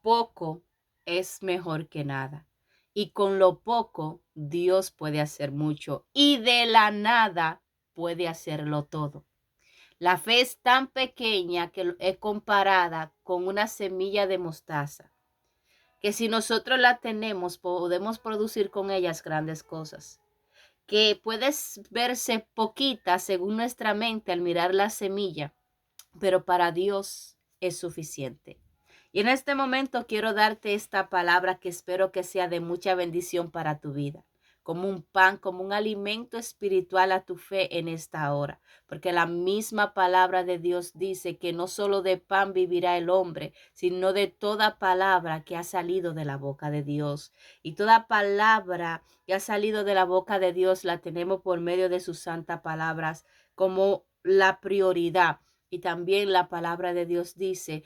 poco es mejor que nada. Y con lo poco Dios puede hacer mucho. Y de la nada puede hacerlo todo. La fe es tan pequeña que es comparada con una semilla de mostaza, que si nosotros la tenemos, podemos producir con ellas grandes cosas, que puedes verse poquita según nuestra mente al mirar la semilla, pero para Dios es suficiente. Y en este momento quiero darte esta palabra que espero que sea de mucha bendición para tu vida, como un pan, como un alimento espiritual a tu fe en esta hora, porque la misma palabra de Dios dice que no solo de pan vivirá el hombre, sino de toda palabra que ha salido de la boca de Dios. Y toda palabra que ha salido de la boca de Dios la tenemos por medio de sus santas palabras como la prioridad. Y también la palabra de Dios dice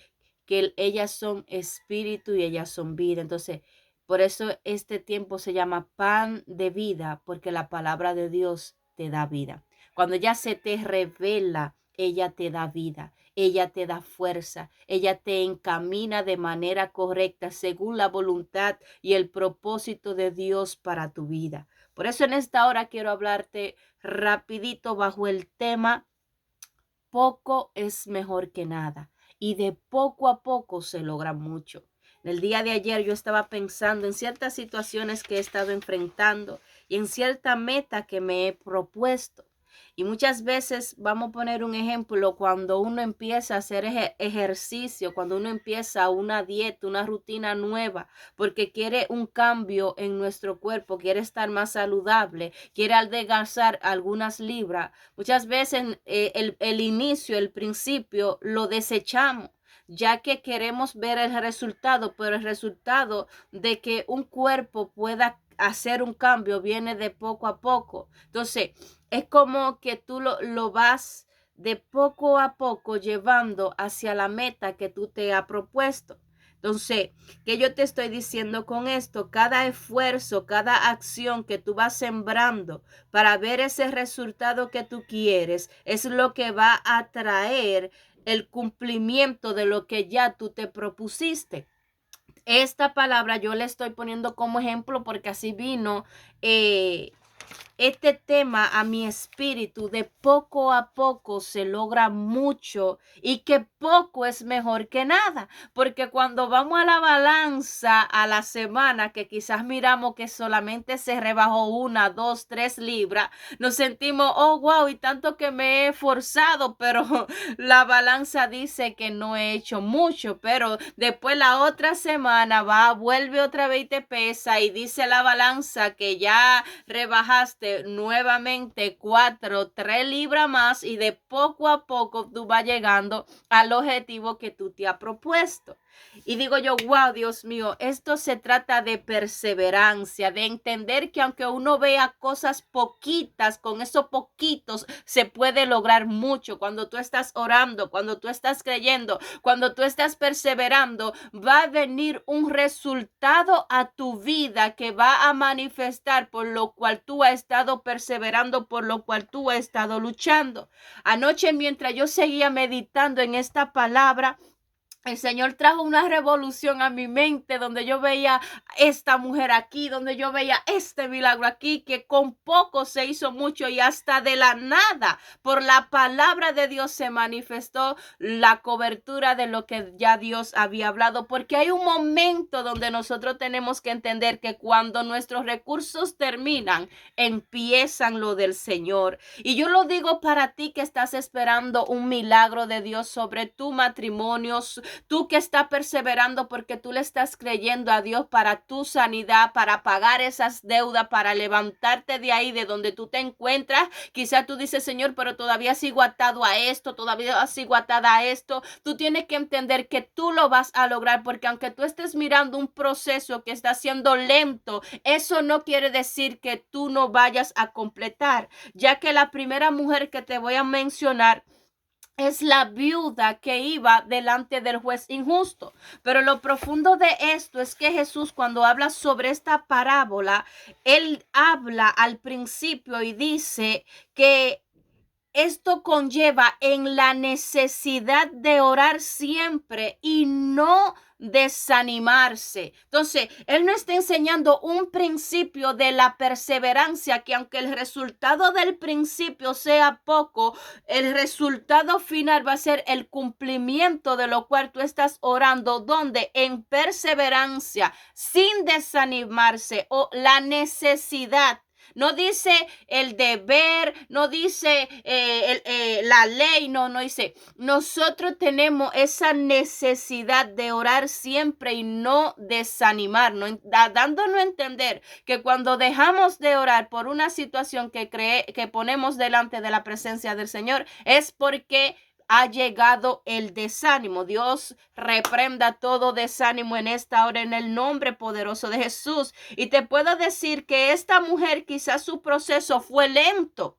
que ellas son espíritu y ellas son vida. Entonces, por eso este tiempo se llama pan de vida, porque la palabra de Dios te da vida. Cuando ella se te revela, ella te da vida, ella te da fuerza, ella te encamina de manera correcta según la voluntad y el propósito de Dios para tu vida. Por eso en esta hora quiero hablarte rapidito bajo el tema: poco es mejor que nada, y de poco a poco se logra mucho. El día de ayer yo estaba pensando en ciertas situaciones que he estado enfrentando y en cierta meta que me he propuesto. Y muchas veces, vamos a poner un ejemplo, cuando uno empieza a hacer ejercicio, cuando uno empieza una dieta, una rutina nueva, porque quiere un cambio en nuestro cuerpo, quiere estar más saludable, quiere adelgazar algunas libras. Muchas veces el inicio, el principio, lo desechamos, ya que queremos ver el resultado, pero el resultado de que un cuerpo pueda hacer un cambio viene de poco a poco. Entonces, es como que tú lo vas de poco a poco llevando hacia la meta que tú te has propuesto. Entonces, ¿qué yo te estoy diciendo con esto? Cada esfuerzo, cada acción que tú vas sembrando para ver ese resultado que tú quieres es lo que va a traer el cumplimiento de lo que ya tú te propusiste. Esta palabra yo le estoy poniendo como ejemplo porque así vino este tema a mi espíritu. De poco a poco se logra mucho y que poco es mejor que nada, porque cuando vamos a la balanza a la semana, que quizás miramos que solamente se rebajó 1, 2, 3 libras, nos sentimos, oh wow, y tanto que me he esforzado, pero la balanza dice que no he hecho mucho. Pero después la otra semana vuelve otra vez y te pesa y dice la balanza que ya rebajaste nuevamente 4, 3 libras más, y de poco a poco tú vas llegando al objetivo que tú te has propuesto. Y digo yo, wow, Dios mío, esto se trata de perseverancia, de entender que aunque uno vea cosas poquitas, con esos poquitos se puede lograr mucho. Cuando tú estás orando, cuando tú estás creyendo, cuando tú estás perseverando, va a venir un resultado a tu vida que va a manifestar por lo cual tú has estado perseverando, por lo cual tú has estado luchando. Anoche, mientras yo seguía meditando en esta palabra, el Señor trajo una revolución a mi mente, donde yo veía esta mujer aquí, donde yo veía este milagro aquí, que con poco se hizo mucho, y hasta de la nada, por la palabra de Dios, se manifestó la cobertura de lo que ya Dios había hablado. Porque hay un momento donde nosotros tenemos que entender que cuando nuestros recursos terminan, empiezan lo del Señor. Y yo lo digo para ti que estás esperando un milagro de Dios sobre tu matrimonio, tú que estás perseverando porque tú le estás creyendo a Dios para tu sanidad, para pagar esas deudas, para levantarte de ahí, de donde tú te encuentras. Quizás tú dices, Señor, pero todavía sigo atado a esto, todavía sigo atada a esto. Tú tienes que entender que tú lo vas a lograr, porque aunque tú estés mirando un proceso que está siendo lento, eso no quiere decir que tú no vayas a completar, ya que la primera mujer que te voy a mencionar es la viuda que iba delante del juez injusto. Pero lo profundo de esto es que Jesús, cuando habla sobre esta parábola, él habla al principio y dice que esto conlleva en la necesidad de orar siempre y no desanimarse. Entonces, él nos está enseñando un principio de la perseverancia, que aunque el resultado del principio sea poco, el resultado final va a ser el cumplimiento de lo cual tú estás orando, donde en perseverancia, sin desanimarse o la necesidad. No dice el deber, no dice la ley, no dice. Nosotros tenemos esa necesidad de orar siempre y no desanimarnos, dándonos a entender que cuando dejamos de orar por una situación que ponemos delante de la presencia del Señor, es porque ha llegado el desánimo. Dios reprenda todo desánimo en esta hora en el nombre poderoso de Jesús. Y te puedo decir que esta mujer, quizás su proceso fue lento,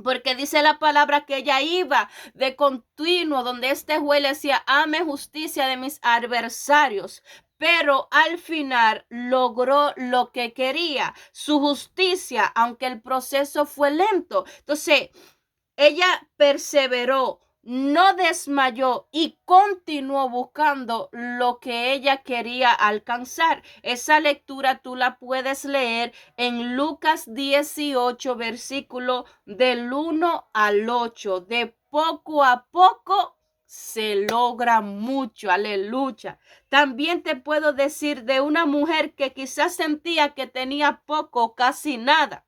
porque dice la palabra que ella iba de continuo donde este juez le decía: hame justicia de mis adversarios. Pero al final logró lo que quería, su justicia, aunque el proceso fue lento. Entonces, ella perseveró, no desmayó y continuó buscando lo que ella quería alcanzar. Esa lectura tú la puedes leer en Lucas 18, versículo del 1 al 8. De poco a poco se logra mucho, aleluya. También te puedo decir de una mujer que quizás sentía que tenía poco, casi nada.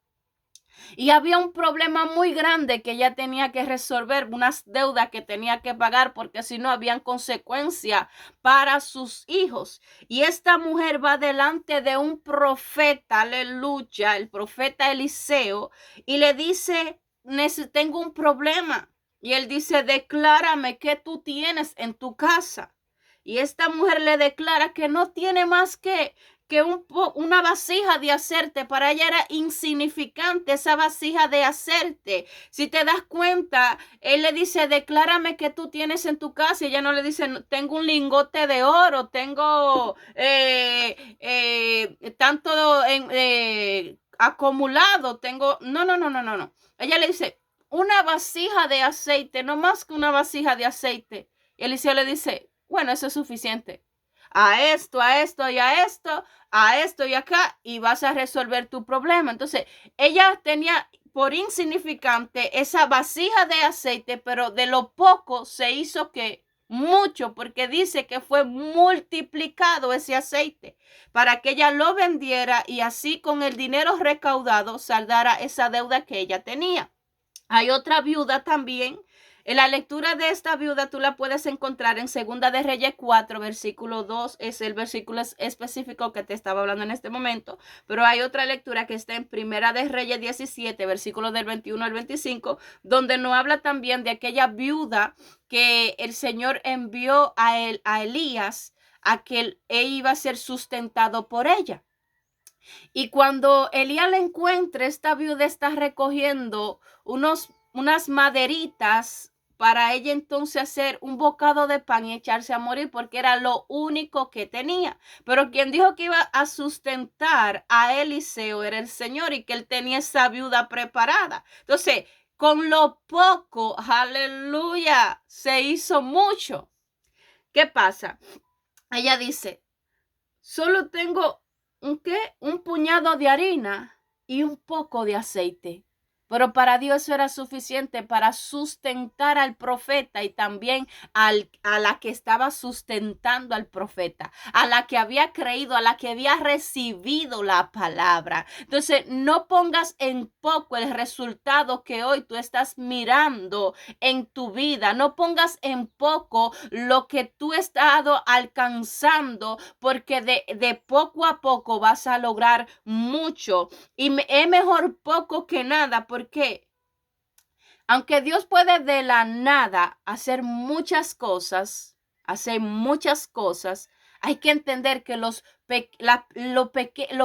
Y había un problema muy grande que ella tenía que resolver, unas deudas que tenía que pagar, porque si no habían consecuencias para sus hijos. Y esta mujer va delante de un profeta, aleluya, el profeta Eliseo, y le dice: tengo un problema. Y él dice: declárame qué tú tienes en tu casa. Y esta mujer le declara que no tiene más que una vasija de aceite. Para ella era insignificante esa vasija de aceite. Si te das cuenta, él le dice: declárame qué tú tienes en tu casa. Y ella no le dice: tengo un lingote de oro, tengo tanto acumulado, tengo. No. Ella le dice: una vasija de aceite, no más que una vasija de aceite. Y Eliseo le dice: bueno, eso es suficiente. A esto y acá, y vas a resolver tu problema. Entonces, ella tenía por insignificante esa vasija de aceite, pero de lo poco se hizo que mucho, porque dice que fue multiplicado ese aceite para que ella lo vendiera y así con el dinero recaudado saldara esa deuda que ella tenía. Hay otra viuda también. En la lectura de esta viuda tú la puedes encontrar en Segunda de Reyes 4, versículo 2. Es el versículo específico que te estaba hablando en este momento. Pero hay otra lectura que está en Primera de Reyes 17, versículo del 21 al 25, donde nos habla también de aquella viuda que el Señor envió a Elías a que él iba a ser sustentado por ella. Y cuando Elías la encuentra, esta viuda está recogiendo unas maderitas para ella entonces hacer un bocado de pan y echarse a morir, porque era lo único que tenía. Pero quien dijo que iba a sustentar a Eliseo era el Señor, y que él tenía esa viuda preparada. Entonces, con lo poco, aleluya, se hizo mucho. ¿Qué pasa? Ella dice: solo tengo un puñado de harina y un poco de aceite. Pero para Dios eso era suficiente para sustentar al profeta y también a la que estaba sustentando al profeta, a la que había creído, a la que había recibido la palabra. Entonces, no pongas en poco el resultado que hoy tú estás mirando en tu vida. No pongas en poco lo que tú has estado alcanzando, porque de poco a poco vas a lograr mucho. Y es mejor poco que nada, porque aunque Dios puede de la nada hacer muchas cosas, hay que entender que los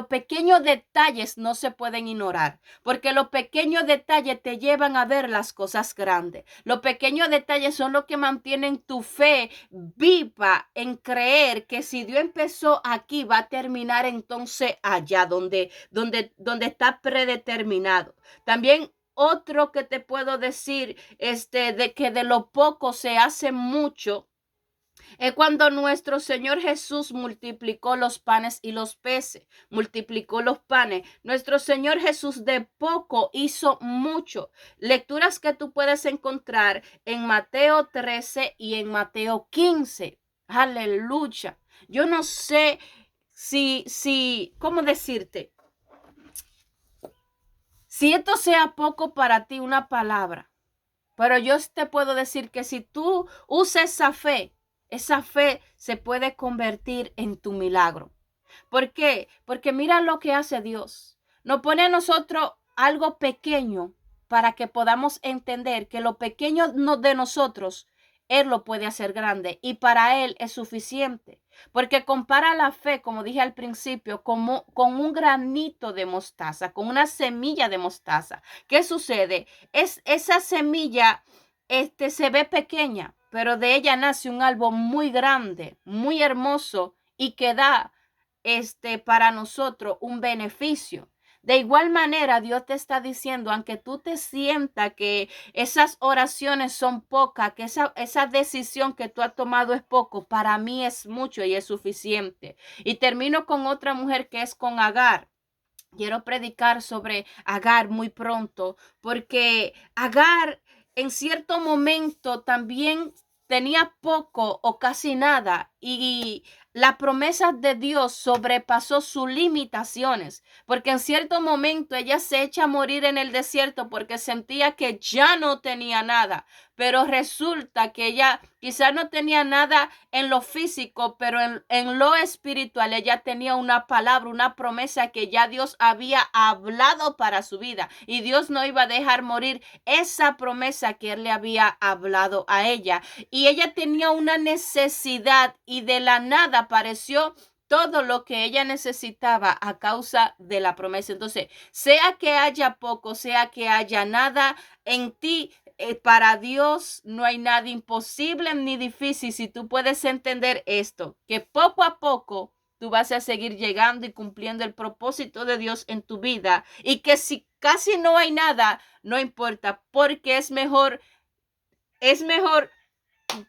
pequeños detalles no se pueden ignorar, porque los pequeños detalles te llevan a ver las cosas grandes. Los pequeños detalles son los que mantienen tu fe viva en creer que si Dios empezó aquí, va a terminar entonces allá, donde está predeterminado. También otro que te puedo decir, de que de lo poco se hace mucho, Es cuando nuestro Señor Jesús multiplicó los panes y los peces, multiplicó los panes. Nuestro Señor Jesús de poco hizo mucho. Lecturas que tú puedes encontrar en Mateo 13 y en Mateo 15. Aleluya. Yo no sé ¿cómo decirte? Si esto sea poco para ti, una palabra, pero yo te puedo decir que si tú usas esa fe se puede convertir en tu milagro. ¿Por qué? Porque mira lo que hace Dios. Nos pone a nosotros algo pequeño para que podamos entender que lo pequeño de nosotros, Él lo puede hacer grande y para Él es suficiente. Porque compara la fe, como dije al principio, con un granito de mostaza, con una semilla de mostaza. ¿Qué sucede? Esa semilla se ve pequeña, pero de ella nace un árbol muy grande, muy hermoso y que da para nosotros un beneficio. De igual manera, Dios te está diciendo, aunque tú te sientas que esas oraciones son pocas, que esa decisión que tú has tomado es poco, para mí es mucho y es suficiente. Y termino con otra mujer que es con Agar. Quiero predicar sobre Agar muy pronto, porque Agar en cierto momento también tenía poco o casi nada y la promesa de Dios sobrepasó sus limitaciones, porque en cierto momento ella se echa a morir en el desierto porque sentía que ya no tenía nada, pero resulta que ella quizás no tenía nada en lo físico, pero en lo espiritual ella tenía una palabra, una promesa que ya Dios había hablado para su vida y Dios no iba a dejar morir esa promesa que Él le había hablado a ella. Y ella tenía una necesidad y de la nada apareció todo lo que ella necesitaba a causa de la promesa. Entonces, sea que haya poco, sea que haya nada en ti, para Dios no hay nada imposible ni difícil si tú puedes entender esto, que poco a poco tú vas a seguir llegando y cumpliendo el propósito de Dios en tu vida y que si casi no hay nada, no importa, porque es mejor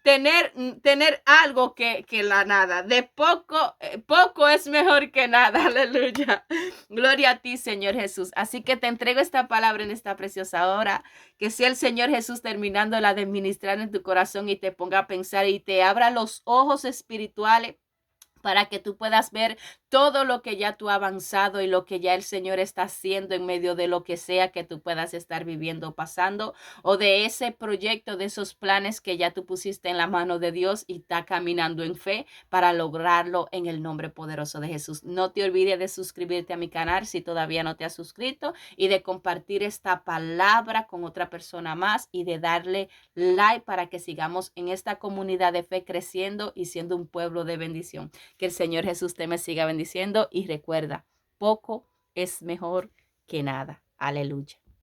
tener algo que la nada. De poco es mejor que nada. Aleluya. Gloria a ti, Señor Jesús. Así que te entrego esta palabra en esta preciosa hora. Que sea el Señor Jesús terminándola de ministrar en tu corazón y te ponga a pensar y te abra los ojos espirituales para que tú puedas ver todo lo que ya tú has avanzado y lo que ya el Señor está haciendo en medio de lo que sea que tú puedas estar viviendo o pasando, o de ese proyecto, de esos planes que ya tú pusiste en la mano de Dios y está caminando en fe para lograrlo en el nombre poderoso de Jesús. No te olvides de suscribirte a mi canal si todavía no te has suscrito y de compartir esta palabra con otra persona más y de darle like para que sigamos en esta comunidad de fe creciendo y siendo un pueblo de bendición. Que el Señor Jesús te me siga bendiciendo y recuerda, poco es mejor que nada. Aleluya.